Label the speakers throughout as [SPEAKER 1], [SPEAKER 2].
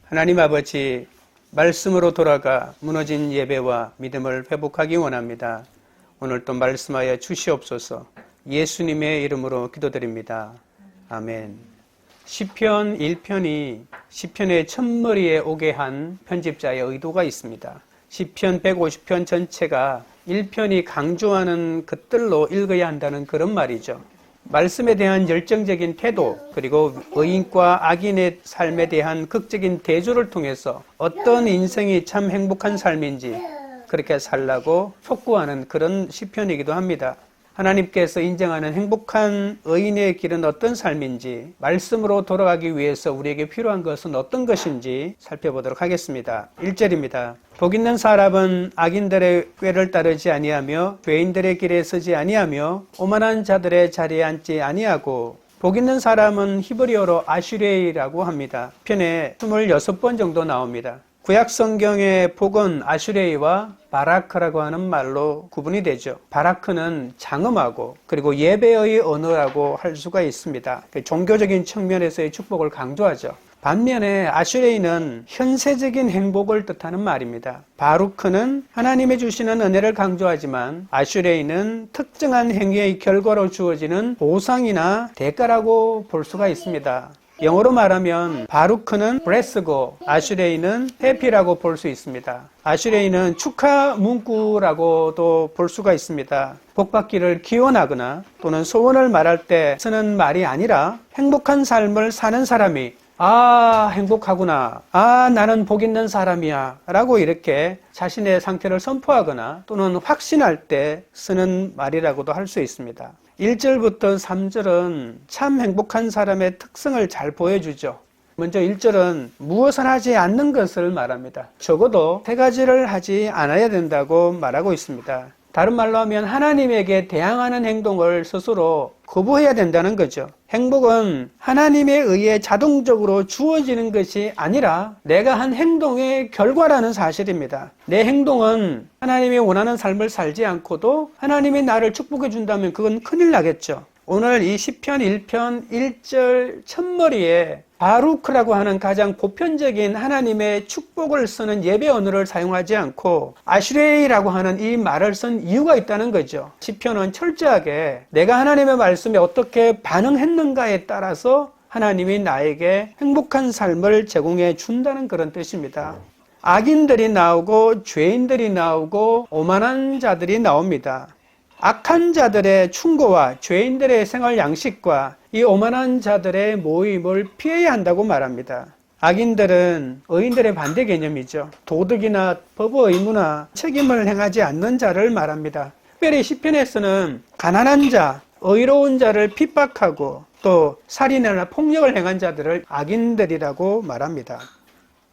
[SPEAKER 1] 하나님 아버지, 말씀으로 돌아가 무너진 예배와 믿음을 회복하기 원합니다. 오늘 또 말씀하여 주시옵소서. 예수님의 이름으로 기도드립니다. 아멘. 시편 1편이 시편의 첫머리에 오게 한 편집자의 의도가 있습니다. 시편 150편 전체가 1편이 강조하는 것들로 읽어야 한다는 그런 말이죠. 말씀에 대한 열정적인 태도, 그리고 의인과 악인의 삶에 대한 극적인 대조를 통해서 어떤 인생이 참 행복한 삶인지 그렇게 살라고 촉구하는 그런 시편이기도 합니다. 하나님께서 인정하는 행복한 의인의 길은 어떤 삶인지, 말씀으로 돌아가기 위해서 우리에게 필요한 것은 어떤 것인지 살펴보도록 하겠습니다. 1절입니다. 복 있는 사람은 악인들의 꾀를 따르지 아니하며 죄인들의 길에 서지 아니하며 오만한 자들의 자리에 앉지 아니하고, 복 있는 사람은 히브리어로 아슈레이라고 합니다. 편에 26번 정도 나옵니다. 구약 성경의 복은 아슈레이와 바라크라고 하는 말로 구분이 되죠. 바라크는 장엄하고 그리고 예배의 언어라고 할 수가 있습니다. 종교적인 측면에서의 축복을 강조하죠. 반면에 아슈레이는 현세적인 행복을 뜻하는 말입니다. 바루크는 하나님이 주시는 은혜를 강조하지만 아슈레이는 특정한 행위의 결과로 주어지는 보상이나 대가라고 볼 수가 있습니다. 영어로 말하면 바루크는 bless고 아슈레이는 happy라고 볼 수 있습니다. 아슈레이는 축하 문구라고도 볼 수가 있습니다. 복받기를 기원하거나 또는 소원을 말할 때 쓰는 말이 아니라 행복한 삶을 사는 사람이 행복하구나, 나는 복 있는 사람이야 라고 이렇게 자신의 상태를 선포하거나 또는 확신할 때 쓰는 말이라고도 할 수 있습니다. 1절부터 3절은 참 행복한 사람의 특성을 잘 보여주죠. 먼저 1절은 무엇을 하지 않는 것을 말합니다. 적어도 3가지를 하지 않아야 된다고 말하고 있습니다. 다른 말로 하면 하나님에게 대항하는 행동을 스스로 거부해야 된다는 거죠. 행복은 하나님에 의해 자동적으로 주어지는 것이 아니라 내가 한 행동의 결과라는 사실입니다. 내 행동은 하나님이 원하는 삶을 살지 않고도 하나님이 나를 축복해 준다면 그건 큰일 나겠죠. 오늘 이 시편 1편 1절 첫머리에 바루크라고 하는 가장 보편적인 하나님의 축복을 쓰는 예배 언어를 사용하지 않고 아슈레이라고 하는 이 말을 쓴 이유가 있다는 거죠. 시편은 철저하게 내가 하나님의 말씀에 어떻게 반응했는가에 따라서 하나님이 나에게 행복한 삶을 제공해 준다는 그런 뜻입니다. 악인들이 나오고 죄인들이 나오고 오만한 자들이 나옵니다. 악한 자들의 충고와 죄인들의 생활 양식과 이 오만한 자들의 모임을 피해야 한다고 말합니다. 악인들은 의인들의 반대 개념이죠. 도덕이나 법의 의무나 책임을 행하지 않는 자를 말합니다. 특별히 시편에서는 가난한 자, 의로운 자를 핍박하고 또 살인이나 폭력을 행한 자들을 악인들이라고 말합니다.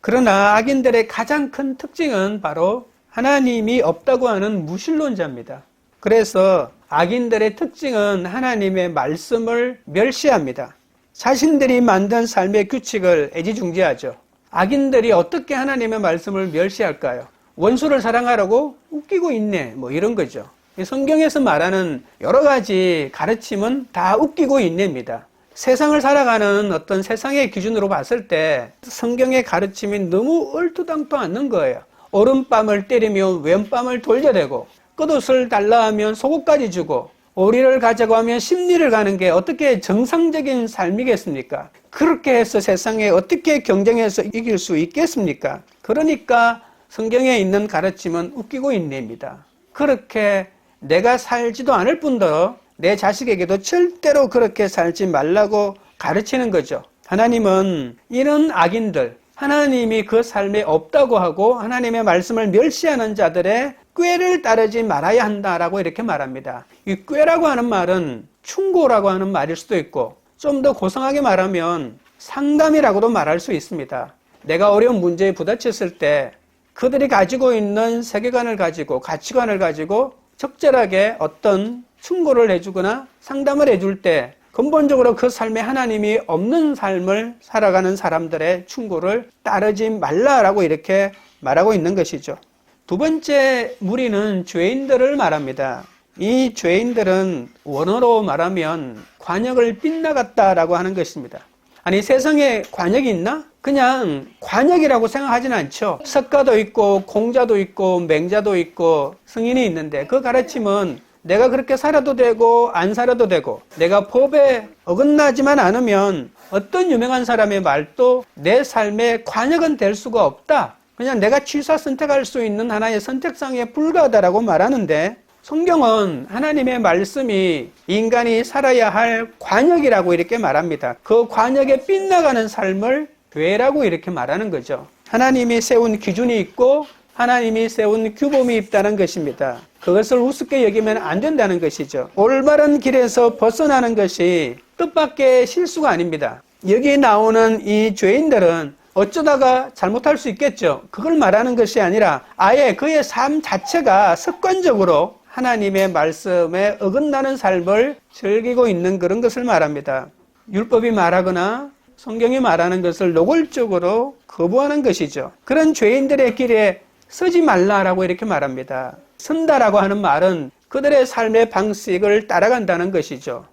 [SPEAKER 1] 그러나 악인들의 가장 큰 특징은 바로 하나님이 없다고 하는 무신론자입니다. 그래서 악인들의 특징은 하나님의 말씀을 멸시합니다. 자신들이 만든 삶의 규칙을 애지중지하죠. 악인들이 어떻게 하나님의 말씀을 멸시할까요? 원수를 사랑하라고 웃기고 있네, 이런 거죠. 성경에서 말하는 여러 가지 가르침은 다 웃기고 있네입니다. 세상을 살아가는 어떤 세상의 기준으로 봤을 때 성경의 가르침이 너무 얼토당토 않는 거예요. 오른뺨을 때리면 왼뺨을 돌려대고 겉옷을 달라 하면 속옷까지 주고 오리를 가자고 하면 십리를 가는 게 어떻게 정상적인 삶이겠습니까? 그렇게 해서 세상에 어떻게 경쟁해서 이길 수 있겠습니까? 그러니까 성경에 있는 가르침은 웃기고 있네입니다. 그렇게 내가 살지도 않을 뿐더러 내 자식에게도 절대로 그렇게 살지 말라고 가르치는 거죠. 하나님은 이런 악인들, 하나님이 그 삶에 없다고 하고 하나님의 말씀을 멸시하는 자들의 꾀를 따르지 말아야 한다라고 이렇게 말합니다. 이 꾀라고 하는 말은 충고라고 하는 말일 수도 있고 좀 더 고상하게 말하면 상담이라고도 말할 수 있습니다. 내가 어려운 문제에 부딪혔을 때 그들이 가지고 있는 세계관을 가지고 가치관을 가지고 적절하게 어떤 충고를 해주거나 상담을 해줄 때 근본적으로 그 삶에 하나님이 없는 삶을 살아가는 사람들의 충고를 따르지 말라라고 이렇게 말하고 있는 것이죠. 두 번째 무리는 죄인들을 말합니다. 이 죄인들은 원어로 말하면 관역을 빗나갔다라고 하는 것입니다. 아니 세상에 관역이 있나? 그냥 관역이라고 생각하진 않죠. 석가도 있고 공자도 있고 맹자도 있고 승인이 있는데 그 가르침은 내가 그렇게 살아도 되고 안 살아도 되고 내가 법에 어긋나지만 않으면 어떤 유명한 사람의 말도 내 삶의 관역은 될 수가 없다. 그냥 내가 취사 선택할 수 있는 하나의 선택상에 불과하다라고 말하는데 성경은 하나님의 말씀이 인간이 살아야 할 관역이라고 이렇게 말합니다. 그 관역에 빗나가는 삶을 죄라고 이렇게 말하는 거죠. 하나님이 세운 기준이 있고 하나님이 세운 규범이 있다는 것입니다. 그것을 우습게 여기면 안 된다는 것이죠. 올바른 길에서 벗어나는 것이 뜻밖의 실수가 아닙니다. 여기 나오는 이 죄인들은 어쩌다가 잘못할 수 있겠죠. 그걸 말하는 것이 아니라 아예 그의 삶 자체가 습관적으로 하나님의 말씀에 어긋나는 삶을 즐기고 있는 그런 것을 말합니다. 율법이 말하거나 성경이 말하는 것을 노골적으로 거부하는 것이죠. 그런 죄인들의 길에 서지 말라라고 이렇게 말합니다. 선다라고 하는 말은 그들의 삶의 방식을 따라간다는 것이죠.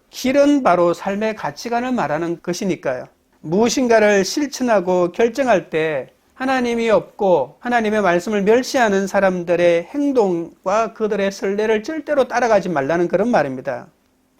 [SPEAKER 1] 길은 바로 삶의 가치관을 말하는 것이니까요. 무엇인가를 실천하고 결정할 때 하나님이 없고 하나님의 말씀을 멸시하는 사람들의 행동과 그들의 선례를 절대로 따라가지 말라는 그런 말입니다.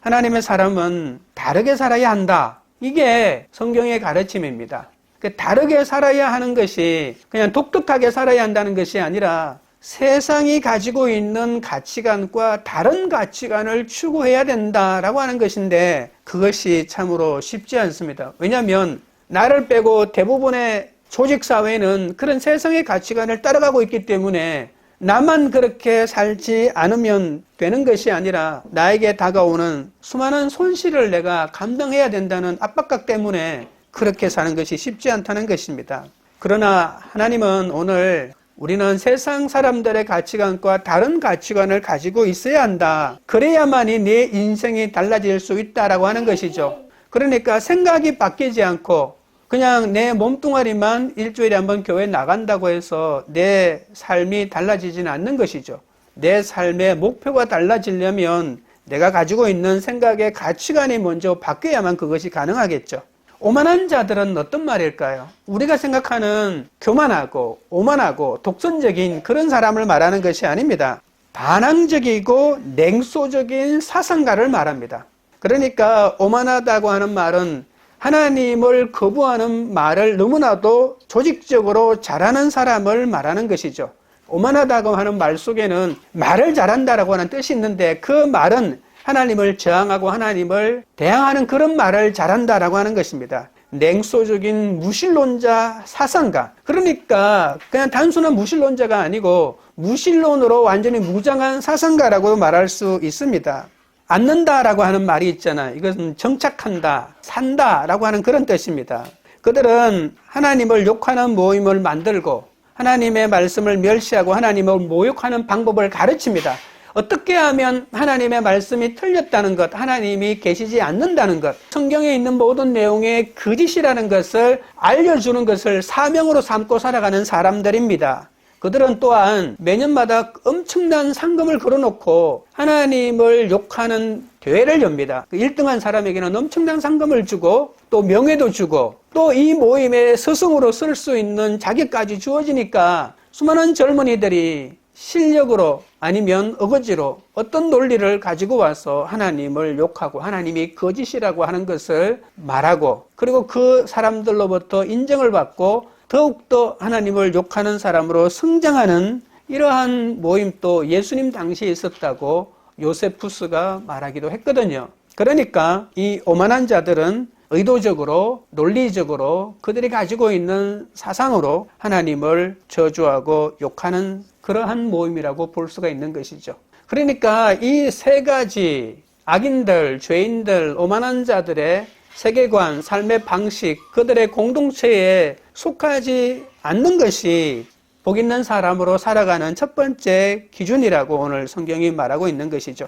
[SPEAKER 1] 하나님의 사람은 다르게 살아야 한다. 이게 성경의 가르침입니다. 다르게 살아야 하는 것이 그냥 독특하게 살아야 한다는 것이 아니라 세상이 가지고 있는 가치관과 다른 가치관을 추구해야 된다라고 하는 것인데 그것이 참으로 쉽지 않습니다. 왜냐하면 나를 빼고 대부분의 조직사회는 그런 세상의 가치관을 따라가고 있기 때문에 나만 그렇게 살지 않으면 되는 것이 아니라 나에게 다가오는 수많은 손실을 내가 감당해야 된다는 압박감 때문에 그렇게 사는 것이 쉽지 않다는 것입니다. 그러나 하나님은 오늘 우리는 세상 사람들의 가치관과 다른 가치관을 가지고 있어야 한다. 그래야만이 내 인생이 달라질 수 있다라고 하는 것이죠. 그러니까 생각이 바뀌지 않고 그냥 내 몸뚱아리만 일주일에 한번 교회 나간다고 해서 내 삶이 달라지지는 않는 것이죠. 내 삶의 목표가 달라지려면 내가 가지고 있는 생각의 가치관이 먼저 바뀌어야만 그것이 가능하겠죠. 오만한 자들은 어떤 말일까요? 우리가 생각하는 교만하고 오만하고 독선적인 그런 사람을 말하는 것이 아닙니다. 반항적이고 냉소적인 사상가를 말합니다. 그러니까 오만하다고 하는 말은 하나님을 거부하는 말을 너무나도 조직적으로 잘하는 사람을 말하는 것이죠. 오만하다고 하는 말 속에는 말을 잘한다라고 하는 뜻이 있는데 그 말은 하나님을 저항하고 하나님을 대항하는 그런 말을 잘한다라고 하는 것입니다. 냉소적인 무신론자 사상가. 그러니까 그냥 단순한 무신론자가 아니고 무신론으로 완전히 무장한 사상가라고 말할 수 있습니다. 앉는다라고 하는 말이 있잖아요. 이것은 정착한다, 산다라고 하는 그런 뜻입니다. 그들은 하나님을 욕하는 모임을 만들고 하나님의 말씀을 멸시하고 하나님을 모욕하는 방법을 가르칩니다. 어떻게 하면 하나님의 말씀이 틀렸다는 것, 하나님이 계시지 않는다는 것, 성경에 있는 모든 내용의 거짓이라는 것을 알려주는 것을 사명으로 삼고 살아가는 사람들입니다. 그들은 또한 매년마다 엄청난 상금을 걸어놓고 하나님을 욕하는 대회를 엽니다. 1등한 사람에게는 엄청난 상금을 주고 또 명예도 주고 또 이 모임의 스승으로 쓸 수 있는 자격까지 주어지니까 수많은 젊은이들이 실력으로 아니면 어거지로 어떤 논리를 가지고 와서 하나님을 욕하고 하나님이 거짓이라고 하는 것을 말하고 그리고 그 사람들로부터 인정을 받고 더욱더 하나님을 욕하는 사람으로 성장하는 이러한 모임도 예수님 당시에 있었다고 요세푸스가 말하기도 했거든요. 그러니까 이 오만한 자들은 의도적으로 논리적으로 그들이 가지고 있는 사상으로 하나님을 저주하고 욕하는 그러한 모임이라고 볼 수가 있는 것이죠. 그러니까 이 세 가지 악인들, 죄인들, 오만한 자들의 세계관, 삶의 방식, 그들의 공동체에 속하지 않는 것이 복 있는 사람으로 살아가는 첫 번째 기준이라고 오늘 성경이 말하고 있는 것이죠.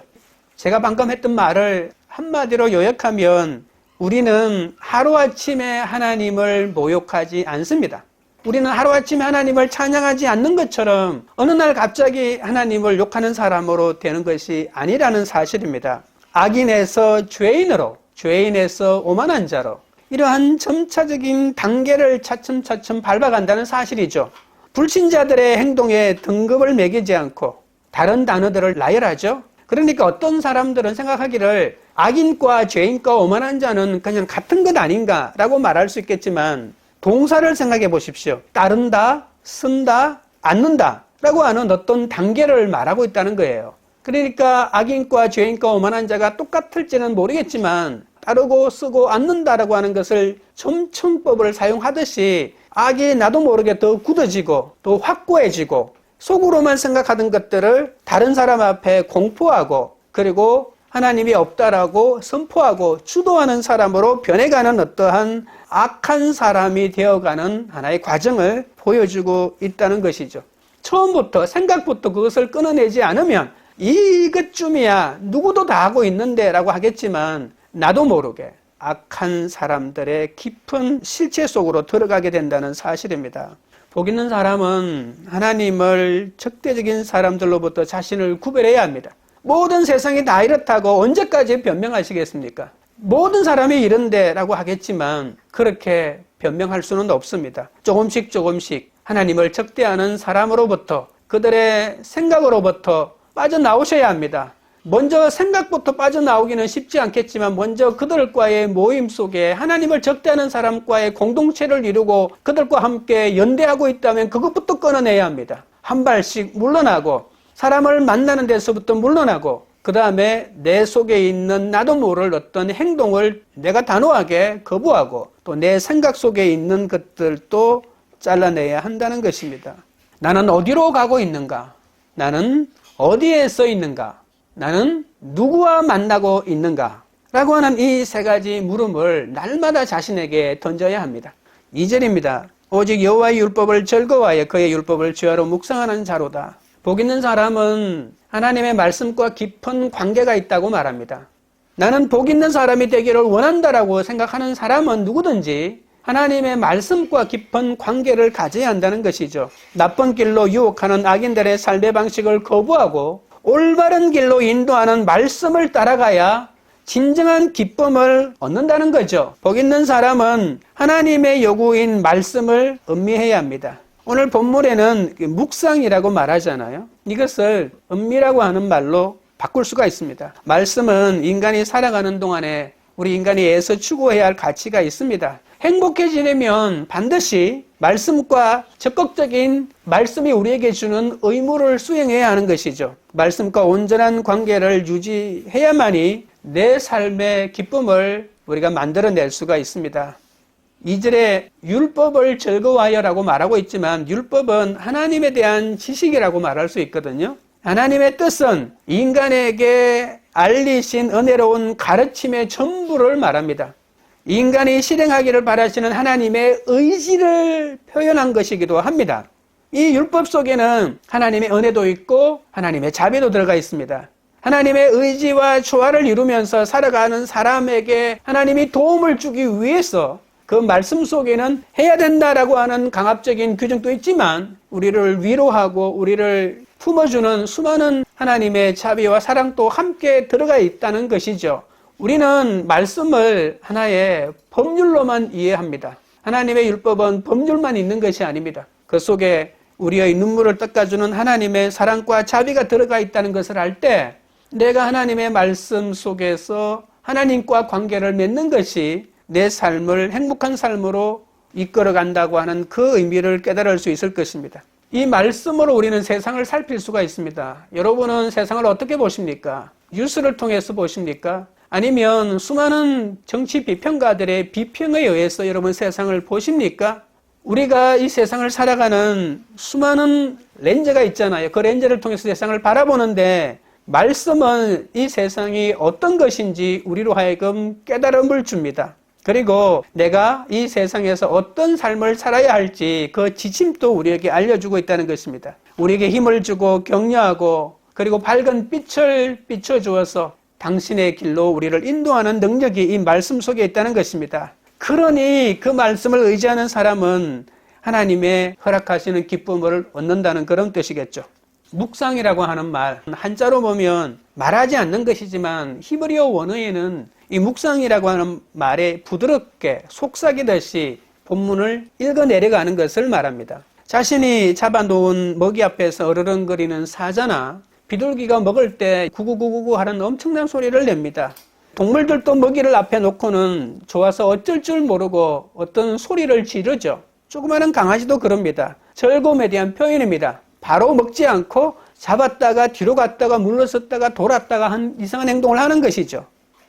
[SPEAKER 1] 제가 방금 했던 말을 한마디로 요약하면 우리는 하루아침에 하나님을 모욕하지 않습니다. 우리는 하루아침에 하나님을 찬양하지 않는 것처럼 어느 날 갑자기 하나님을 욕하는 사람으로 되는 것이 아니라는 사실입니다. 악인에서 죄인으로, 죄인에서 오만한 자로 이러한 점차적인 단계를 차츰차츰 밟아간다는 사실이죠. 불신자들의 행동에 등급을 매기지 않고 다른 단어들을 나열하죠. 그러니까 어떤 사람들은 생각하기를 악인과 죄인과 오만한 자는 그냥 같은 것 아닌가라고 말할 수 있겠지만 동사를 생각해 보십시오. 따른다, 쓴다, 앉는다 라고 하는 어떤 단계를 말하고 있다는 거예요. 그러니까 악인과 죄인과 오만한 자가 똑같을지는 모르겠지만 따르고 쓰고 앉는다라고 하는 것을 점층법을 사용하듯이 악이 나도 모르게 더 굳어지고 더 확고해지고 속으로만 생각하던 것들을 다른 사람 앞에 공포하고 그리고 하나님이 없다라고 선포하고 주도하는 사람으로 변해가는 어떠한 악한 사람이 되어가는 하나의 과정을 보여주고 있다는 것이죠. 처음부터 생각부터 그것을 끊어내지 않으면 이것쯤이야 누구도 다 하고 있는데 라고 하겠지만 나도 모르게 악한 사람들의 깊은 실체 속으로 들어가게 된다는 사실입니다. 복 있는 사람은 하나님을 적대적인 사람들로부터 자신을 구별해야 합니다. 모든 세상이 다 이렇다고 언제까지 변명하시겠습니까? 모든 사람이 이런데 라고 하겠지만 그렇게 변명할 수는 없습니다. 조금씩 하나님을 적대하는 사람으로부터 그들의 생각으로부터 빠져나오셔야 합니다. 먼저 생각부터 빠져나오기는 쉽지 않겠지만 먼저 그들과의 모임 속에 하나님을 적대하는 사람과의 공동체를 이루고 그들과 함께 연대하고 있다면 그것부터 끊어내야 합니다. 한 발씩 물러나고 사람을 만나는 데서부터 물러나고 그 다음에 내 속에 있는 나도 모를 어떤 행동을 내가 단호하게 거부하고 또 내 생각 속에 있는 것들도 잘라내야 한다는 것입니다. 나는 어디로 가고 있는가? 나는 어디에 서 있는가? 나는 누구와 만나고 있는가? 라고 하는 이 세 가지 물음을 날마다 자신에게 던져야 합니다. 2절입니다. 오직 여호와의 율법을 즐거워하여 그의 율법을 주야로 묵상하는 자로다. 복 있는 사람은 하나님의 말씀과 깊은 관계가 있다고 말합니다. 나는 복 있는 사람이 되기를 원한다라고 생각하는 사람은 누구든지 하나님의 말씀과 깊은 관계를 가져야 한다는 것이죠. 나쁜 길로 유혹하는 악인들의 삶의 방식을 거부하고 올바른 길로 인도하는 말씀을 따라가야 진정한 기쁨을 얻는다는 거죠. 복 있는 사람은 하나님의 요구인 말씀을 음미해야 합니다. 오늘 본문에는 묵상이라고 말하잖아요. 이것을 음미라고 하는 말로 바꿀 수가 있습니다. 말씀은 인간이 살아가는 동안에 우리 인간이 애써 추구해야 할 가치가 있습니다. 행복해지려면 반드시 말씀과 적극적인 말씀이 우리에게 주는 의무를 수행해야 하는 것이죠. 말씀과 온전한 관계를 유지해야만이 내 삶의 기쁨을 우리가 만들어낼 수가 있습니다. 2절에 율법을 즐거워하여라고 말하고 있지만 율법은 하나님에 대한 지식이라고 말할 수 있거든요. 하나님의 뜻은 인간에게 알리신 은혜로운 가르침의 전부를 말합니다. 인간이 실행하기를 바라시는 하나님의 의지를 표현한 것이기도 합니다. 이 율법 속에는 하나님의 은혜도 있고 하나님의 자비도 들어가 있습니다. 하나님의 의지와 조화를 이루면서 살아가는 사람에게 하나님이 도움을 주기 위해서 그 말씀 속에는 해야 된다라고 하는 강압적인 규정도 있지만 우리를 위로하고 우리를 품어주는 수많은 하나님의 자비와 사랑도 함께 들어가 있다는 것이죠. 우리는 말씀을 하나의 법률로만 이해합니다. 하나님의 율법은 법률만 있는 것이 아닙니다. 그 속에 우리의 눈물을 닦아주는 하나님의 사랑과 자비가 들어가 있다는 것을 알 때 내가 하나님의 말씀 속에서 하나님과 관계를 맺는 것이 내 삶을 행복한 삶으로 이끌어간다고 하는 그 의미를 깨달을 수 있을 것입니다. 이 말씀으로 우리는 세상을 살필 수가 있습니다. 여러분은 세상을 어떻게 보십니까? 뉴스를 통해서 보십니까? 아니면 수많은 정치 비평가들의 비평에 의해서 여러분 세상을 보십니까? 우리가 이 세상을 살아가는 수많은 렌즈가 있잖아요. 그 렌즈를 통해서 세상을 바라보는데 말씀은 이 세상이 어떤 것인지 우리로 하여금 깨달음을 줍니다. 그리고 내가 이 세상에서 어떤 삶을 살아야 할지 그 지침도 우리에게 알려주고 있다는 것입니다. 우리에게 힘을 주고 격려하고 그리고 밝은 빛을 비춰주어서 당신의 길로 우리를 인도하는 능력이 이 말씀 속에 있다는 것입니다. 그러니 그 말씀을 의지하는 사람은 하나님의 허락하시는 기쁨을 얻는다는 그런 뜻이겠죠. 묵상이라고 하는 말, 한자로 보면 말하지 않는 것이지만 히브리어 원어에는 이 묵상이라고 하는 말에 부드럽게 속삭이듯이 본문을 읽어내려가는 것을 말합니다. 자신이 잡아놓은 먹이 앞에서 어르렁거리는 사자나 비둘기가 먹을 때 구구구구구 하는 엄청난 소리를 냅니다. 동물들도 먹이를 앞에 놓고는 좋아서 어쩔 줄 모르고 어떤 소리를 지르죠. 조그마한 강아지도 그럽니다. 절곰에 대한 표현입니다. 바로 먹지 않고 잡았다가 뒤로 갔다가 물러섰다가 돌았다가 한 이상한 행동을 하는 것이죠.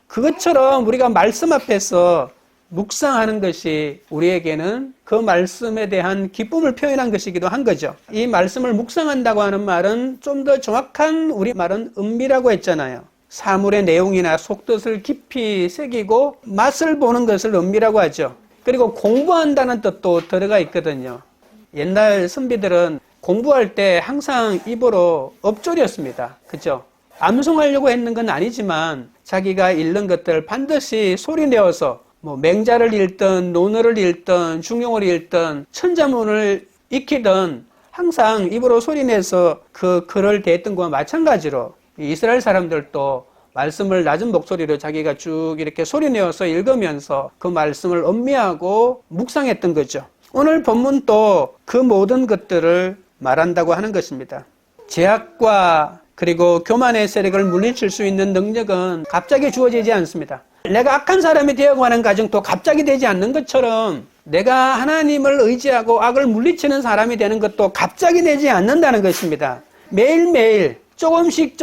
[SPEAKER 1] 그것처럼 우리가 말씀 앞에서 묵상하는 것이 우리에게는 그 말씀에 대한 기쁨을 표현한 것이기도 한 거죠. 이 말씀을 묵상한다고 하는 말은 좀 더 정확한 우리말은 음미라고 했잖아요. 사물의 내용이나 속뜻을 깊이 새기고 맛을 보는 것을 음미라고 하죠. 그리고 공부한다는 뜻도 들어가 있거든요. 옛날 선비들은 공부할 때 항상 입으로 엎조렸습니다. 그죠? 암송하려고 했는 건 아니지만 자기가 읽는 것들 반드시 소리내어서 맹자를 읽든 논어를 읽든 중용어를 읽든 천자문을 익히든 항상 입으로 소리내서 그 글을 대했던 것과 마찬가지로 이스라엘 사람들도 말씀을 낮은 목소리로 자기가 쭉 이렇게 소리내어서 읽으면서 그 말씀을 음미하고 묵상했던 거죠. 오늘 본문도 그 모든 것들을 말한다고 하는 것입니다. 제약과 그리고 교만의 세력을 물리칠 수 있는 능력은 갑자기 주어지지 않습니다. 내가 악한 사람이 되어가는 과정도 갑자기 되지 않는 것처럼 내가 하나님을 의지하고 악을 물리치는 사람이 되는 것도 갑자기 되지 않는다는 것입니다. 매일매일 조금씩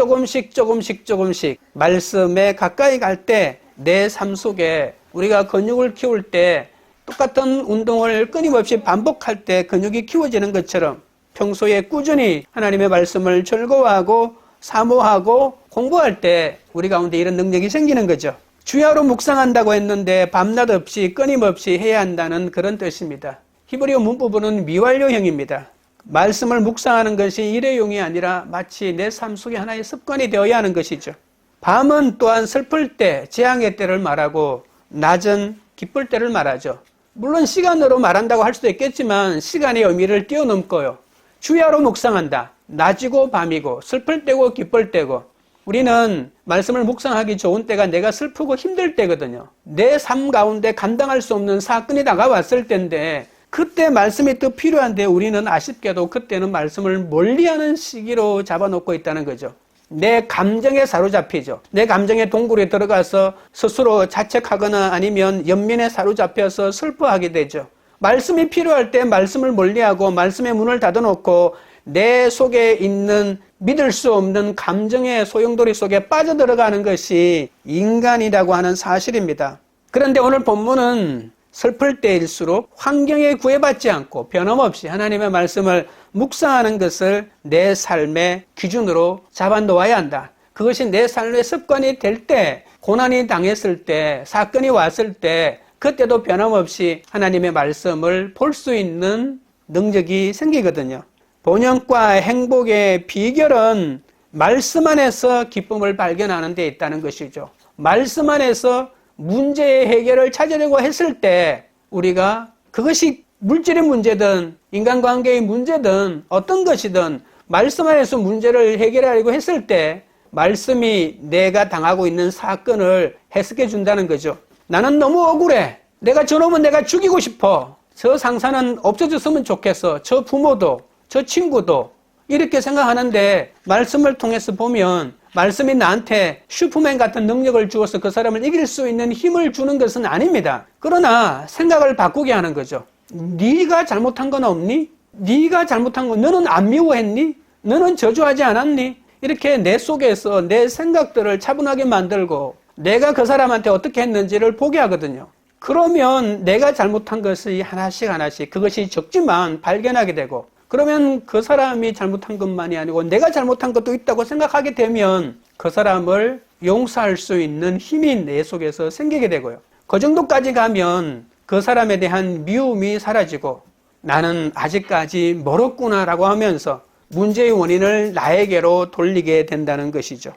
[SPEAKER 1] 말씀에 가까이 갈 때 내 삶 속에 우리가 근육을 키울 때 똑같은 운동을 끊임없이 반복할 때 근육이 키워지는 것처럼 평소에 꾸준히 하나님의 말씀을 즐거워하고 사모하고 공부할 때 우리 가운데 이런 능력이 생기는 거죠. 주야로 묵상한다고 했는데 밤낮 없이 끊임없이 해야 한다는 그런 뜻입니다. 히브리어 문법은 미완료형입니다. 말씀을 묵상하는 것이 일회용이 아니라 마치 내 삶 속에 하나의 습관이 되어야 하는 것이죠. 밤은 또한 슬플 때, 재앙의 때를 말하고 낮은 기쁠 때를 말하죠. 물론 시간으로 말한다고 할 수도 있겠지만 시간의 의미를 뛰어넘고요. 주야로 묵상한다. 낮이고 밤이고 슬플 때고 기쁠 때고 우리는 말씀을 묵상하기 좋은 때가 내가 슬프고 힘들 때거든요. 내 삶 가운데 감당할 수 없는 사건이 다가왔을 때인데 그때 말씀이 또 필요한데 우리는 아쉽게도 그때는 말씀을 멀리하는 시기로 잡아놓고 있다는 거죠. 내 감정에 사로잡히죠. 내 감정의 동굴에 들어가서 스스로 자책하거나 아니면 연민에 사로잡혀서 슬퍼하게 되죠. 말씀이 필요할 때 말씀을 멀리하고 말씀의 문을 닫아놓고 내 속에 있는 믿을 수 없는 감정의 소용돌이 속에 빠져들어가는 것이 인간이라고 하는 사실입니다. 그런데 오늘 본문은 슬플 때일수록 환경에 구애받지 않고 변함없이 하나님의 말씀을 묵상하는 것을 내 삶의 기준으로 잡아놓아야 한다. 그것이 내 삶의 습관이 될 때, 고난이 당했을 때, 사건이 왔을 때 그때도 변함없이 하나님의 말씀을 볼 수 있는 능력이 생기거든요. 본연과 행복의 비결은 말씀 안에서 기쁨을 발견하는 데 있다는 것이죠. 말씀 안에서 문제의 해결을 찾으려고 했을 때 우리가 그것이 물질의 문제든 인간관계의 문제든 어떤 것이든 말씀 안에서 문제를 해결하려고 했을 때 말씀이 내가 당하고 있는 사건을 해석해 준다는 거죠. 나는 너무 억울해. 내가 저놈은 내가 죽이고 싶어. 저 상사는 없어졌으면 좋겠어. 저 부모도 저 친구도 이렇게 생각하는데 말씀을 통해서 보면 말씀이 나한테 슈퍼맨 같은 능력을 주어서 그 사람을 이길 수 있는 힘을 주는 것은 아닙니다. 그러나 생각을 바꾸게 하는 거죠. 네가 잘못한 건 없니? 네가 잘못한 건 너는 안 미워했니? 너는 저주하지 않았니? 이렇게 내 속에서 내 생각들을 차분하게 만들고 내가 그 사람한테 어떻게 했는지를 보게 하거든요. 그러면 내가 잘못한 것이 하나씩 그것이 적지만 발견하게 되고 그러면 그 사람이 잘못한 것만이 아니고 내가 잘못한 것도 있다고 생각하게 되면 그 사람을 용서할 수 있는 힘이 내 속에서 생기게 되고요. 그 정도까지 가면 그 사람에 대한 미움이 사라지고 나는 아직까지 멀었구나라고 하면서 문제의 원인을 나에게로 돌리게 된다는 것이죠.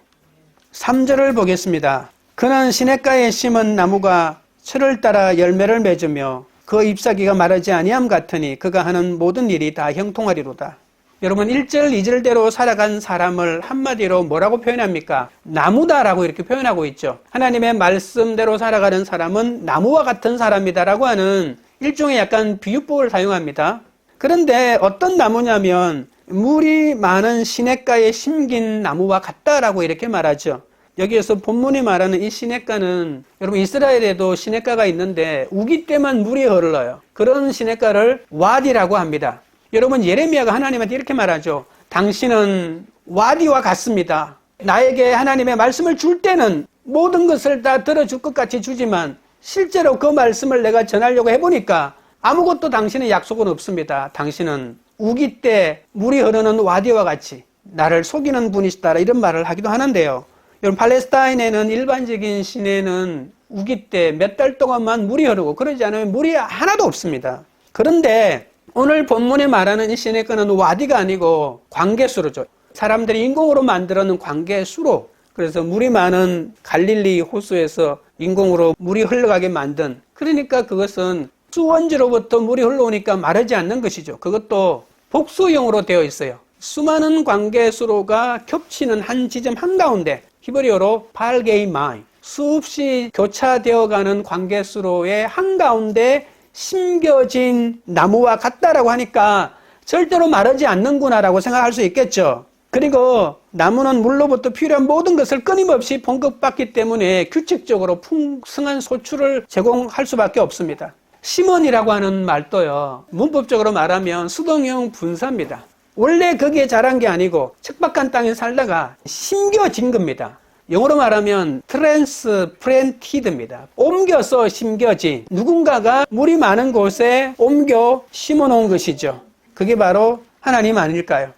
[SPEAKER 1] 3절을 보겠습니다. 그는 시냇가에 심은 나무가 철을 따라 열매를 맺으며 그 잎사귀가 마르지 아니함 같으니 그가 하는 모든 일이 다 형통하리로다. 여러분 1절, 2절대로 살아간 사람을 한마디로 뭐라고 표현합니까? 나무다라고 이렇게 표현하고 있죠. 하나님의 말씀대로 살아가는 사람은 나무와 같은 사람이다라고 하는 일종의 약간 비유법을 사용합니다. 그런데 어떤 나무냐면 물이 많은 시냇가에 심긴 나무와 같다라고 이렇게 말하죠. 여기에서 본문이 말하는 이 시냇가는 여러분 이스라엘에도 시냇가가 있는데 우기 때만 물이 흘러요. 그런 시냇가를 와디라고 합니다. 여러분 예레미야가 하나님한테 이렇게 말하죠. 당신은 와디와 같습니다. 나에게 하나님의 말씀을 줄 때는 모든 것을 다 들어줄 것 같이 주지만 실제로 그 말씀을 내가 전하려고 해보니까 아무것도 당신의 약속은 없습니다. 당신은 우기 때 물이 흐르는 와디와 같이 나를 속이는 분이시다 이런 말을 하기도 하는데요. 여러분 팔레스타인에는 일반적인 시내는 우기 때 몇 달 동안만 물이 흐르고 그러지 않으면 물이 하나도 없습니다. 그런데 오늘 본문에 말하는 이 시내가는 와디가 아니고 광개수로죠. 사람들이 인공으로 만들어 놓은 광개수로, 그래서 물이 많은 갈릴리 호수에서 인공으로 물이 흘러가게 만든, 그러니까 그것은 수원지로부터 물이 흘러오니까 마르지 않는 것이죠. 그것도 복수형으로 되어 있어요. 수많은 광개수로가 겹치는 한 지점 한가운데, 히브리어로 팔게이마이, 수없이 교차되어가는 광개수로의 한가운데 심겨진 나무와 같다라고 하니까 절대로 마르지 않는구나라고 생각할 수 있겠죠. 그리고 나무는 물로부터 필요한 모든 것을 끊임없이 공급받기 때문에 규칙적으로 풍성한 소출을 제공할 수밖에 없습니다. 심원이라고 하는 말도요, 문법적으로 말하면 수동형 분사입니다. 원래 거기에 자란 게 아니고 척박한 땅에 살다가 심겨진 겁니다. 영어로 말하면 transplanted입니다. 옮겨서 심겨진, 누군가가 물이 많은 곳에 옮겨 심어놓은 것이죠. 그게 바로 하나님 아닐까요?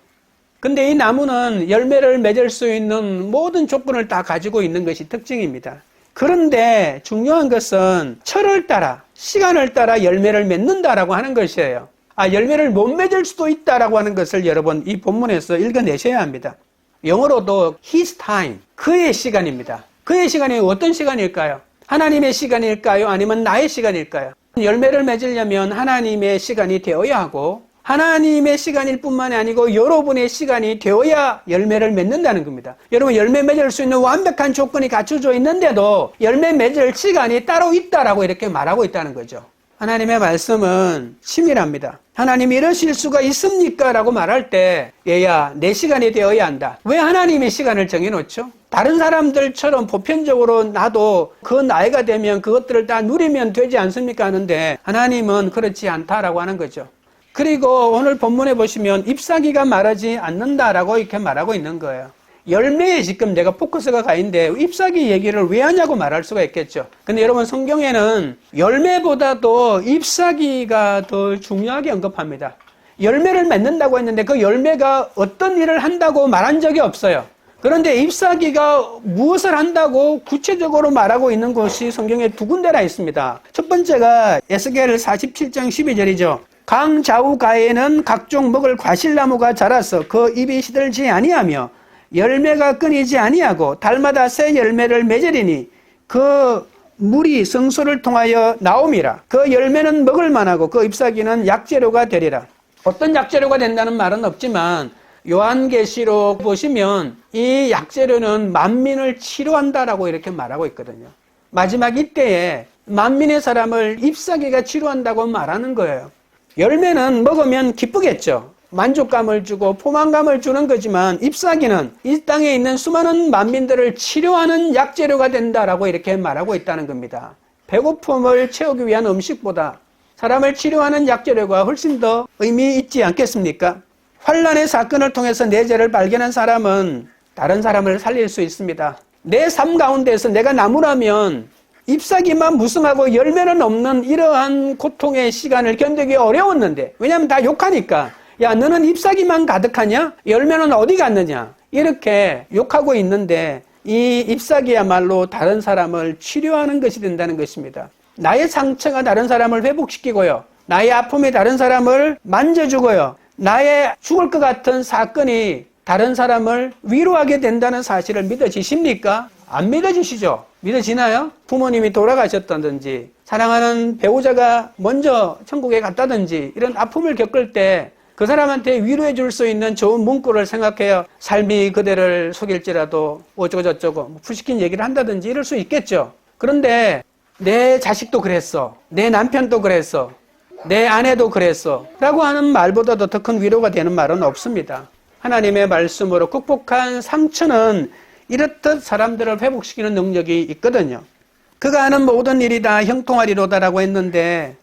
[SPEAKER 1] 근데 이 나무는 열매를 맺을 수 있는 모든 조건을 다 가지고 있는 것이 특징입니다. 그런데 중요한 것은 철을 따라, 시간을 따라 열매를 맺는다라고 하는 것이에요. 열매를 못 맺을 수도 있다라고 하는 것을 여러분 이 본문에서 읽어내셔야 합니다. 영어로도 his time, 그의 시간입니다. 그의 시간이 어떤 시간일까요? 하나님의 시간일까요? 아니면 나의 시간일까요? 열매를 맺으려면 하나님의 시간이 되어야 하고 하나님의 시간일 뿐만이 아니고 여러분의 시간이 되어야 열매를 맺는다는 겁니다. 여러분 열매 맺을 수 있는 완벽한 조건이 갖춰져 있는데도 열매 맺을 시간이 따로 있다라고 이렇게 말하고 있다는 거죠. 하나님의 말씀은 치밀합니다. 하나님이 이러실 수가 있습니까? 라고 말할 때 얘야 내 시간이 되어야 한다. 왜 하나님의 시간을 정해놓죠? 다른 사람들처럼 보편적으로 나도 그 나이가 되면 그것들을 다 누리면 되지 않습니까? 하는데 하나님은 그렇지 않다라고 하는 거죠. 그리고 오늘 본문에 보시면 잎사귀가 마르지 않는다라고 이렇게 말하고 있는 거예요. 열매에 지금 내가 포커스가 가 있는데 잎사귀 얘기를 왜 하냐고 말할 수가 있겠죠. 근데 여러분 성경에는 열매보다도 잎사귀가 더 중요하게 언급합니다. 열매를 맺는다고 했는데 그 열매가 어떤 일을 한다고 말한 적이 없어요. 그런데 잎사귀가 무엇을 한다고 구체적으로 말하고 있는 곳이 성경에 두 군데나 있습니다. 첫 번째가 에스겔 47장 12절이죠. 강 좌우가에는 각종 먹을 과실나무가 자라서 그 잎이 시들지 아니하며 열매가 끊이지 아니하고 달마다 새 열매를 맺으리니 그 물이 성소를 통하여 나옴이라. 그 열매는 먹을 만하고 그 잎사귀는 약재료가 되리라. 어떤 약재료가 된다는 말은 없지만 요한계시록 보시면 이 약재료는 만민을 치료한다라고 이렇게 말하고 있거든요. 마지막 이때에 만민의 사람을 잎사귀가 치료한다고 말하는 거예요. 열매는 먹으면 기쁘겠죠. 만족감을 주고 포만감을 주는 거지만 잎사귀는 이 땅에 있는 수많은 만민들을 치료하는 약재료가 된다라고 이렇게 말하고 있다는 겁니다. 배고픔을 채우기 위한 음식보다 사람을 치료하는 약재료가 훨씬 더 의미 있지 않겠습니까? 환난의 사건을 통해서 내 죄를 발견한 사람은 다른 사람을 살릴 수 있습니다. 내 삶 가운데서 내가 나무라면 잎사귀만 무성하고 열매는 없는 이러한 고통의 시간을 견디기 어려웠는데, 왜냐하면 다 욕하니까 야 너는 잎사귀만 가득하냐? 열매는 어디 갔느냐? 이렇게 욕하고 있는데 이 잎사귀야말로 다른 사람을 치료하는 것이 된다는 것입니다. 나의 상처가 다른 사람을 회복시키고요, 나의 아픔이 다른 사람을 만져주고요, 나의 죽을 것 같은 사건이 다른 사람을 위로하게 된다는 사실을 믿어지십니까? 안 믿어지시죠? 믿어지나요? 부모님이 돌아가셨다든지 사랑하는 배우자가 먼저 천국에 갔다든지 이런 아픔을 겪을 때 그 사람한테 위로해 줄 수 있는 좋은 문구를 생각해요. 삶이 그대를 속일지라도 어쩌고 저쩌고 부시킨 얘기를 한다든지 이럴 수 있겠죠. 그런데 내 자식도 그랬어. 내 남편도 그랬어. 내 아내도 그랬어. 라고 하는 말보다도 더 큰 위로가 되는 말은 없습니다. 하나님의 말씀으로 극복한 상처는 이렇듯 사람들을 회복시키는 능력이 있거든요. 그가 하는 모든 일이 다 형통하리로다라고 했는데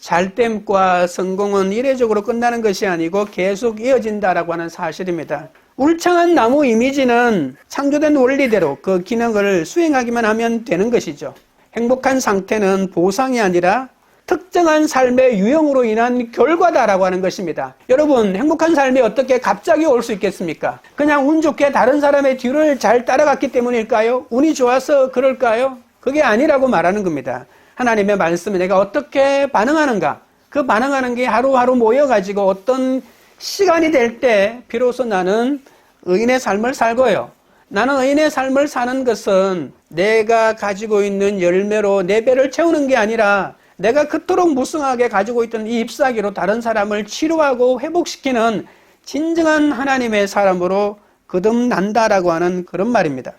[SPEAKER 1] 잘됨과 성공은 이례적으로 끝나는 것이 아니고 계속 이어진다라고 하는 사실입니다. 울창한 나무 이미지는 창조된 원리대로 그 기능을 수행하기만 하면 되는 것이죠. 행복한 상태는 보상이 아니라 특정한 삶의 유형으로 인한 결과다라고 하는 것입니다. 여러분, 행복한 삶이 어떻게 갑자기 올 수 있겠습니까? 그냥 운 좋게 다른 사람의 뒤를 잘 따라갔기 때문일까요? 운이 좋아서 그럴까요? 그게 아니라고 말하는 겁니다. 하나님의 말씀에 내가 어떻게 반응하는가? 그 반응하는 게 하루하루 모여가지고 어떤 시간이 될 때 비로소 나는 의인의 삶을 살고요. 나는 의인의 삶을 사는 것은 내가 가지고 있는 열매로 내 배를 채우는 게 아니라 내가 그토록 무성하게 가지고 있던 이 잎사귀로 다른 사람을 치료하고 회복시키는 진정한 하나님의 사람으로 거듭난다라고 하는 그런 말입니다.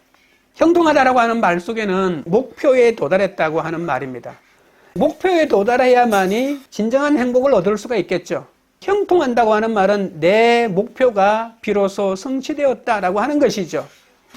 [SPEAKER 1] 형통하다라고 하는 말 속에는 목표에 도달했다고 하는 말입니다. 목표에 도달해야만이 진정한 행복을 얻을 수가 있겠죠. 형통한다고 하는 말은 내 목표가 비로소 성취되었다라고 하는 것이죠.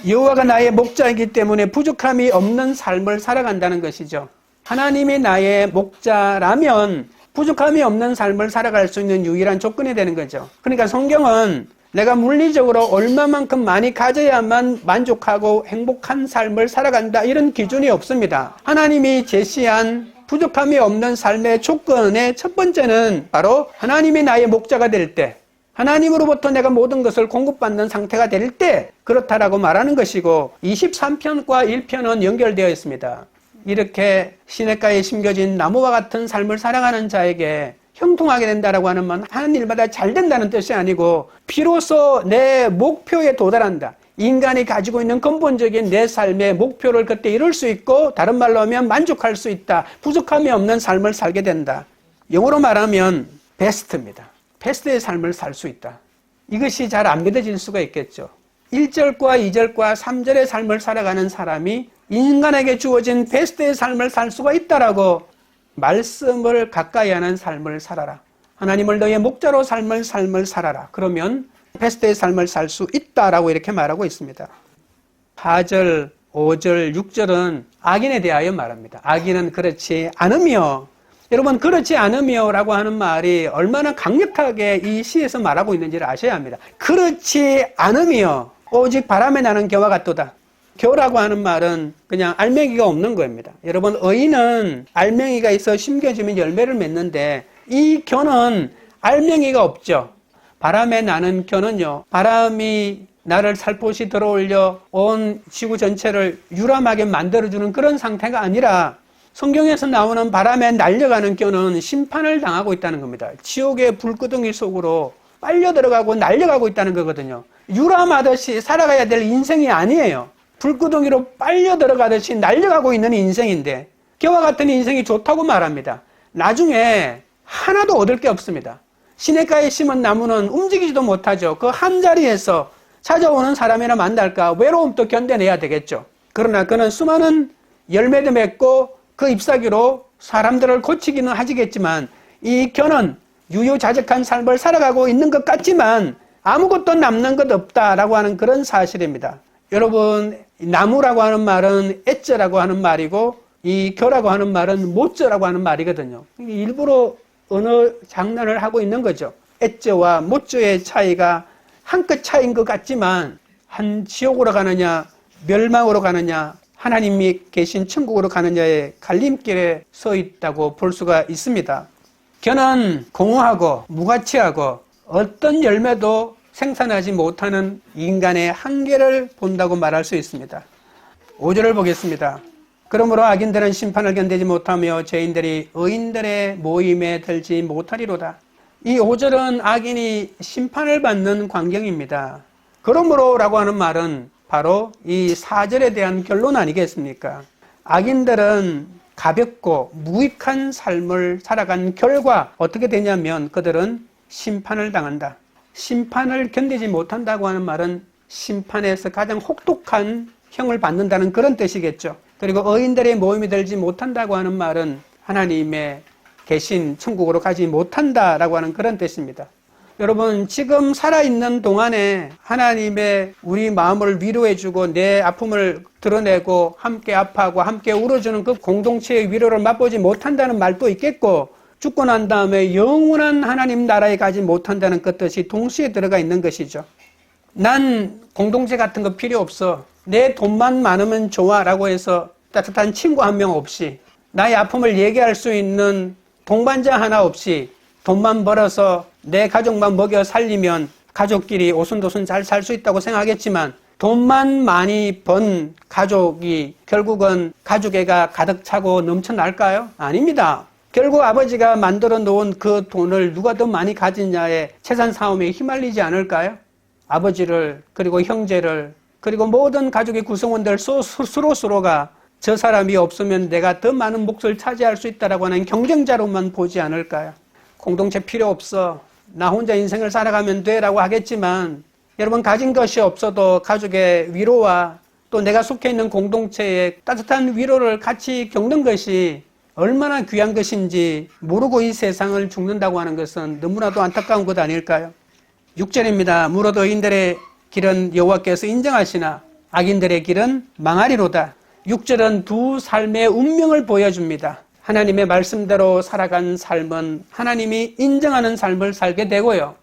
[SPEAKER 1] 여호와가 나의 목자이기 때문에 부족함이 없는 삶을 살아간다는 것이죠. 하나님이 나의 목자라면 부족함이 없는 삶을 살아갈 수 있는 유일한 조건이 되는 거죠. 그러니까 성경은 내가 물리적으로 얼마만큼 많이 가져야만 만족하고 행복한 삶을 살아간다 이런 기준이 없습니다. 하나님이 제시한 부족함이 없는 삶의 조건의 첫 번째는 바로 하나님이 나의 목자가 될 때, 하나님으로부터 내가 모든 것을 공급받는 상태가 될 때 그렇다라고 말하는 것이고 23편과 1편은 연결되어 있습니다. 이렇게 시냇가에 심겨진 나무와 같은 삶을 살아가는 자에게 형통하게 된다라고 하는 건 하는 일마다 잘 된다는 뜻이 아니고 비로소 내 목표에 도달한다. 인간이 가지고 있는 근본적인 내 삶의 목표를 그때 이룰 수 있고 다른 말로 하면 만족할 수 있다. 부족함이 없는 삶을 살게 된다. 영어로 말하면 베스트입니다. 베스트의 삶을 살 수 있다. 이것이 잘 안 믿어질 수가 있겠죠. 1절과 2절과 3절의 삶을 살아가는 사람이 인간에게 주어진 베스트의 삶을 살 수가 있다라고 말씀을 가까이 하는 삶을 살아라. 하나님을 너의 목자로 삶을 살아라. 그러면 베스트의 삶을 살 수 있다라고 이렇게 말하고 있습니다. 4절, 5절, 6절은 악인에 대하여 말합니다. 악인은 그렇지 않으며, 여러분 그렇지 않으며 라고 하는 말이 얼마나 강력하게 이 시에서 말하고 있는지를 아셔야 합니다. 그렇지 않으며 오직 바람에 나는 겨와 같도다. 겨라고 하는 말은 그냥 알맹이가 없는 겁니다. 여러분 의인은 알맹이가 있어 심겨지면 열매를 맺는데 이 겨는 알맹이가 없죠. 바람에 나는 겨는요, 바람이 나를 살포시 들어올려 온 지구 전체를 유람하게 만들어주는 그런 상태가 아니라 성경에서 나오는 바람에 날려가는 겨는 심판을 당하고 있다는 겁니다. 지옥의 불구덩이 속으로 빨려 들어가고 날려가고 있다는 거거든요. 유람하듯이 살아가야 될 인생이 아니에요. 불구덩이로 빨려 들어가듯이 날려가고 있는 인생인데 겨와 같은 인생이 좋다고 말합니다. 나중에 하나도 얻을 게 없습니다. 시냇가에 심은 나무는 움직이지도 못하죠. 그 한 자리에서 찾아오는 사람이나 만날까 외로움도 견뎌내야 되겠죠. 그러나 그는 수많은 열매도 맺고 그 잎사귀로 사람들을 고치기는 하시겠지만 이 겨는 유유자적한 삶을 살아가고 있는 것 같지만 아무것도 남는 것 없다라고 하는 그런 사실입니다. 여러분, 나무라고 하는 말은 애자라고 하는 말이고 이 겨라고 하는 말은 모자라고 하는 말이거든요. 일부러 언어 장난을 하고 있는 거죠. 애자와 모자의 차이가 한 끗 차이인 것 같지만 한 지옥으로 가느냐 멸망으로 가느냐 하나님이 계신 천국으로 가느냐의 갈림길에 서 있다고 볼 수가 있습니다. 겨는 공허하고 무가치하고 어떤 열매도 생산하지 못하는 인간의 한계를 본다고 말할 수 있습니다. 5절을 보겠습니다. 그러므로 악인들은 심판을 견디지 못하며 죄인들이 의인들의 모임에 들지 못하리로다. 이 5절은 악인이 심판을 받는 광경입니다. 그러므로 라고 하는 말은 바로 이 4절에 대한 결론 아니겠습니까? 악인들은 가볍고 무익한 삶을 살아간 결과 어떻게 되냐면 그들은 심판을 당한다. 심판을 견디지 못한다고 하는 말은 심판에서 가장 혹독한 형을 받는다는 그런 뜻이겠죠. 그리고 의인들의 모임이 되지 못한다고 하는 말은 하나님의 계신 천국으로 가지 못한다라고 하는 그런 뜻입니다. 여러분, 지금 살아있는 동안에 하나님의 우리 마음을 위로해주고 내 아픔을 드러내고 함께 아파하고 함께 울어주는 그 공동체의 위로를 맛보지 못한다는 말도 있겠고, 죽고 난 다음에 영원한 하나님 나라에 가지 못한다는 그 뜻이 동시에 들어가 있는 것이죠. 난 공동체 같은 거 필요 없어. 내 돈만 많으면 좋아 라고 해서 따뜻한 친구 한 명 없이, 나의 아픔을 얘기할 수 있는 동반자 하나 없이 돈만 벌어서 내 가족만 먹여 살리면 가족끼리 오순도순 잘 살 수 있다고 생각하겠지만, 돈만 많이 번 가족이 결국은 가족애가 가득 차고 넘쳐날까요? 아닙니다. 결국 아버지가 만들어 놓은 그 돈을 누가 더 많이 가지냐에 재산 싸움에 휘말리지 않을까요? 아버지를, 그리고 형제를, 그리고 모든 가족의 구성원들 서로가 저 사람이 없으면 내가 더 많은 몫을 차지할 수 있다라고 하는 경쟁자로만 보지 않을까요? 공동체 필요 없어. 나 혼자 인생을 살아가면 돼 라고 하겠지만, 여러분, 가진 것이 없어도 가족의 위로와 또 내가 속해 있는 공동체의 따뜻한 위로를 같이 겪는 것이 얼마나 귀한 것인지 모르고 이 세상을 죽는다고 하는 것은 너무나도 안타까운 것 아닐까요? 6절입니다. 무릇 의인들의 길은 여호와께서 인정하시나 악인들의 길은 망하리로다. 6절은 두 삶의 운명을 보여줍니다. 하나님의 말씀대로 살아간 삶은 하나님이 인정하는 삶을 살게 되고요.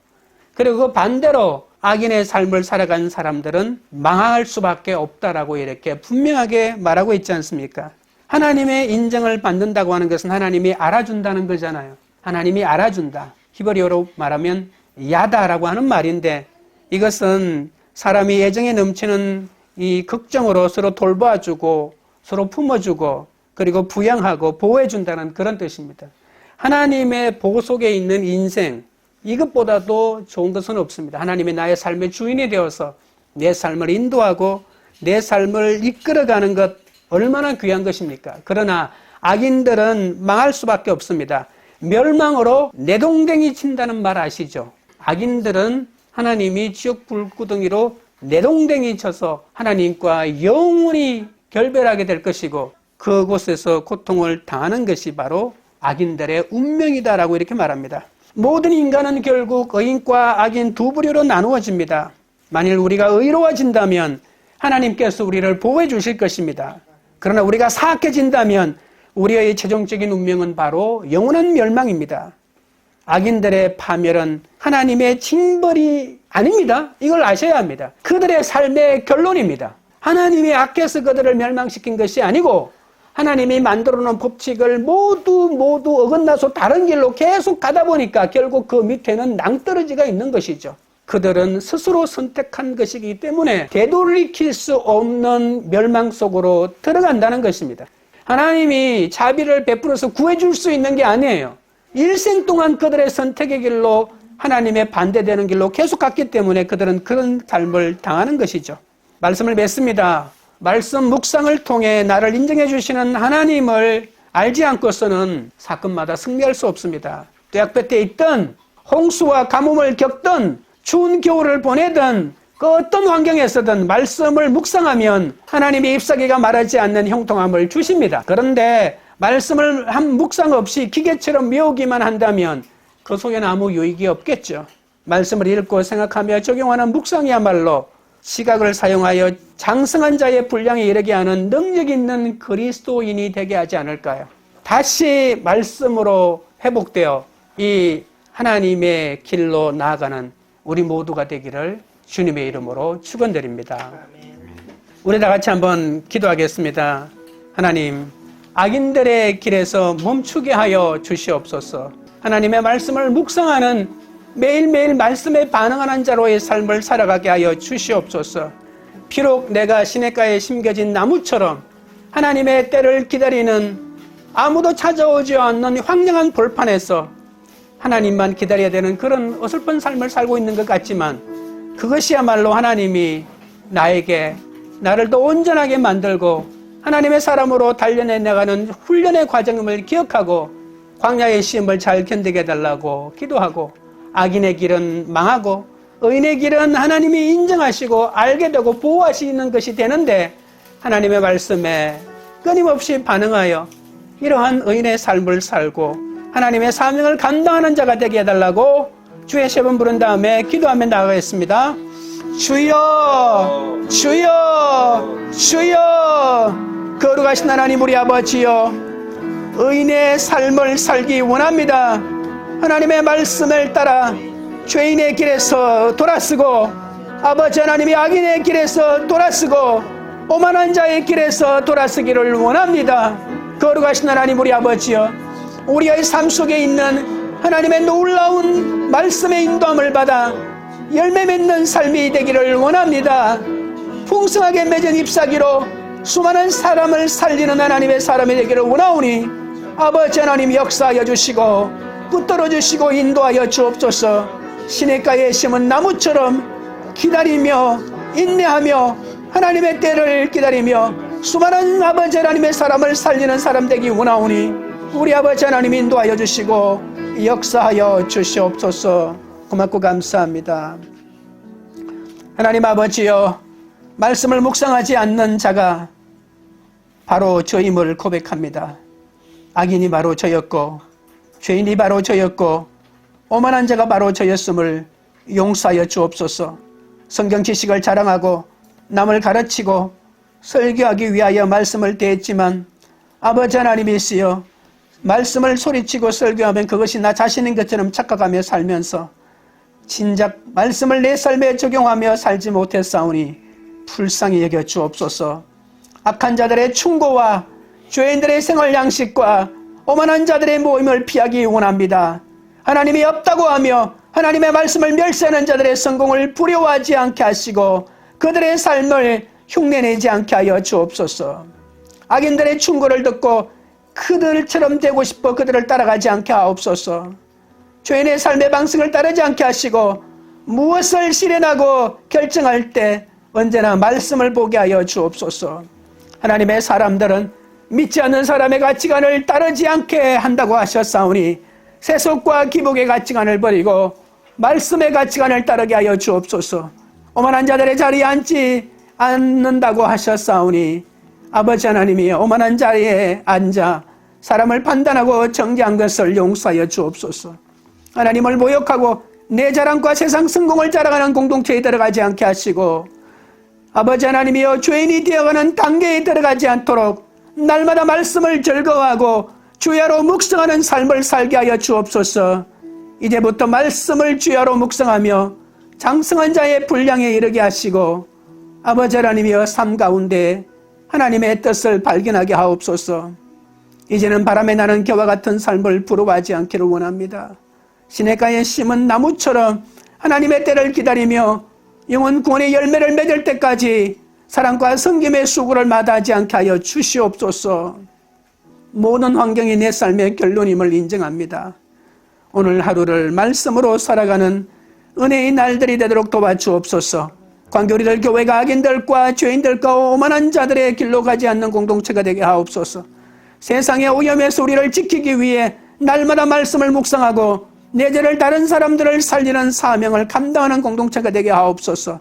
[SPEAKER 1] 그리고 반대로 악인의 삶을 살아간 사람들은 망할 수밖에 없다라고 이렇게 분명하게 말하고 있지 않습니까? 하나님의 인정을 받는다고 하는 것은 하나님이 알아준다는 거잖아요. 하나님이 알아준다. 히브리어로 말하면 야다라고 하는 말인데, 이것은 사람이 애정에 넘치는 이 걱정으로 서로 돌봐주고 서로 품어주고 그리고 부양하고 보호해준다는 그런 뜻입니다. 하나님의 보호 속에 있는 인생, 이것보다도 좋은 것은 없습니다. 하나님이 나의 삶의 주인이 되어서 내 삶을 인도하고 내 삶을 이끌어가는 것, 얼마나 귀한 것입니까? 그러나 악인들은 망할 수밖에 없습니다. 멸망으로 내동댕이 친다는 말 아시죠? 악인들은 하나님이 지옥 불구덩이로 내동댕이 쳐서 하나님과 영원히 결별하게 될 것이고, 그곳에서 고통을 당하는 것이 바로 악인들의 운명이다라고 이렇게 말합니다. 모든 인간은 결국 의인과 악인 두 부류로 나누어집니다. 만일 우리가 의로워진다면 하나님께서 우리를 보호해 주실 것입니다. 그러나 우리가 사악해진다면 우리의 최종적인 운명은 바로 영원한 멸망입니다. 악인들의 파멸은 하나님의 징벌이 아닙니다. 이걸 아셔야 합니다. 그들의 삶의 결론입니다. 하나님이 악해서 그들을 멸망시킨 것이 아니고, 하나님이 만들어 놓은 법칙을 모두 어긋나서 다른 길로 계속 가다 보니까 결국 그 밑에는 낭떠러지가 있는 것이죠. 그들은 스스로 선택한 것이기 때문에 되돌이킬 수 없는 멸망 속으로 들어간다는 것입니다. 하나님이 자비를 베풀어서 구해줄 수 있는 게 아니에요. 일생 동안 그들의 선택의 길로 하나님의 반대되는 길로 계속 갔기 때문에 그들은 그런 삶을 당하는 것이죠. 말씀을 맺습니다. 말씀 묵상을 통해 나를 인정해 주시는 하나님을 알지 않고서는 사건마다 승리할 수 없습니다. 뙤약볕에 있든 홍수와 가뭄을 겪든 추운 겨울을 보내든 그 어떤 환경에서든 말씀을 묵상하면 하나님의 잎사귀가 마르지 않는 형통함을 주십니다. 그런데 말씀을 한 묵상 없이 기계처럼 메우기만 한다면 그 속에는 아무 유익이 없겠죠. 말씀을 읽고 생각하며 적용하는 묵상이야말로 시각을 사용하여 장성한 자의 분량에 이르게 하는 능력 있는 그리스도인이 되게 하지 않을까요? 다시 말씀으로 회복되어 이 하나님의 길로 나아가는 우리 모두가 되기를 주님의 이름으로 축원드립니다. 우리 다 같이 한번 기도하겠습니다. 하나님, 악인들의 길에서 멈추게 하여 주시옵소서. 하나님의 말씀을 묵상하는 매일매일 말씀에 반응하는 자로의 삶을 살아가게 하여 주시옵소서. 비록 내가 시냇가에 심겨진 나무처럼 하나님의 때를 기다리는 아무도 찾아오지 않는 황량한 벌판에서 하나님만 기다려야 되는 그런 어설픈 삶을 살고 있는 것 같지만, 그것이야말로 하나님이 나를 더 온전하게 만들고 하나님의 사람으로 단련해 나가는 훈련의 과정임을 기억하고 광야의 시험을 잘 견디게 해달라고 기도하고, 악인의 길은 망하고 의인의 길은 하나님이 인정하시고 알게 되고 보호하시는 것이 되는데, 하나님의 말씀에 끊임없이 반응하여 이러한 의인의 삶을 살고 하나님의 사명을 감당하는 자가 되게 해달라고 주의 세 번 부른 다음에 기도하며 나가겠습니다. 주여, 주여, 주여. 거룩하신 하나님 우리 아버지여, 의인의 삶을 살기 원합니다. 하나님의 말씀을 따라 죄인의 길에서 돌아서고, 아버지 하나님이 악인의 길에서 돌아서고 오만한 자의 길에서 돌아서기를 원합니다. 거룩하신 하나님 우리 아버지여, 우리의 삶 속에 있는 하나님의 놀라운 말씀의 인도함을 받아 열매 맺는 삶이 되기를 원합니다. 풍성하게 맺은 잎사귀로 수많은 사람을 살리는 하나님의 사람이 되기를 원하오니, 아버지 하나님 역사하여 주시고 붙들어 주시고 인도하여 주옵소서. 시냇가에 심은 나무처럼 기다리며 인내하며 하나님의 때를 기다리며 수많은 아버지 하나님의 사람을 살리는 사람 되기 원하오니, 우리 아버지 하나님 인도하여 주시고 역사하여 주시옵소서. 고맙고 감사합니다. 하나님 아버지여, 말씀을 묵상하지 않는 자가 바로 저임을 고백합니다. 악인이 바로 저였고 죄인이 바로 저였고 오만한 자가 바로 저였음을 용서하여 주옵소서. 성경 지식을 자랑하고 남을 가르치고 설교하기 위하여 말씀을 대했지만, 아버지 하나님이시여, 말씀을 소리치고 설교하면 그것이 나 자신인 것처럼 착각하며 살면서 진작 말씀을 내 삶에 적용하며 살지 못했사오니 불쌍히 여겨 주옵소서. 악한 자들의 충고와 죄인들의 생활 양식과 오만한 자들의 모임을 피하기 원합니다. 하나님이 없다고 하며 하나님의 말씀을 멸시하는 자들의 성공을 부러워하지 않게 하시고 그들의 삶을 흉내내지 않게 하여 주옵소서. 악인들의 충고를 듣고 그들처럼 되고 싶어 그들을 따라가지 않게 하옵소서. 죄인의 삶의 방식을 따르지 않게 하시고 무엇을 실현하고 결정할 때 언제나 말씀을 보게 하여 주옵소서. 하나님의 사람들은 믿지 않는 사람의 가치관을 따르지 않게 한다고 하셨사오니, 세속과 기복의 가치관을 버리고 말씀의 가치관을 따르게 하여 주옵소서. 오만한 자들의 자리에 앉지 않는다고 하셨사오니, 아버지 하나님이 오만한 자리에 앉아 사람을 판단하고 정죄한 것을 용서하여 주옵소서. 하나님을 모욕하고 내 자랑과 세상 성공을 자랑하는 공동체에 들어가지 않게 하시고, 아버지 하나님이여, 죄인이 되어가는 단계에 들어가지 않도록 날마다 말씀을 즐거워하고 주야로 묵상하는 삶을 살게 하여 주옵소서. 이제부터 말씀을 주야로 묵상하며 장성한 자의 분량에 이르게 하시고, 아버지 하나님이여, 삶 가운데 하나님의 뜻을 발견하게 하옵소서. 이제는 바람에 나는 겨와 같은 삶을 부러워하지 않기를 원합니다. 시냇가에 심은 나무처럼 하나님의 때를 기다리며 영혼 구원의 열매를 맺을 때까지 사랑과 섬김의 수고를 마다하지 않게 하여 주시옵소서. 모든 환경이 내 삶의 결론임을 인정합니다. 오늘 하루를 말씀으로 살아가는 은혜의 날들이 되도록 도와주옵소서. 광교리들 교회가 악인들과 죄인들과 오만한 자들의 길로 가지 않는 공동체가 되게 하옵소서. 세상의 오염에서 우리를 지키기 위해 날마다 말씀을 묵상하고 내 죄를 다른 사람들을 살리는 사명을 감당하는 공동체가 되게 하옵소서.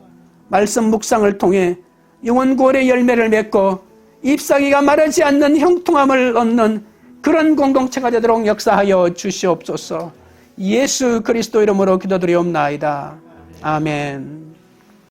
[SPEAKER 1] 말씀 묵상을 통해 영혼 구원의 열매를 맺고 잎사귀가 마르지 않는 형통함을 얻는 그런 공동체가 되도록 역사하여 주시옵소서. 예수 그리스도 이름으로 기도드리옵나이다. 아멘.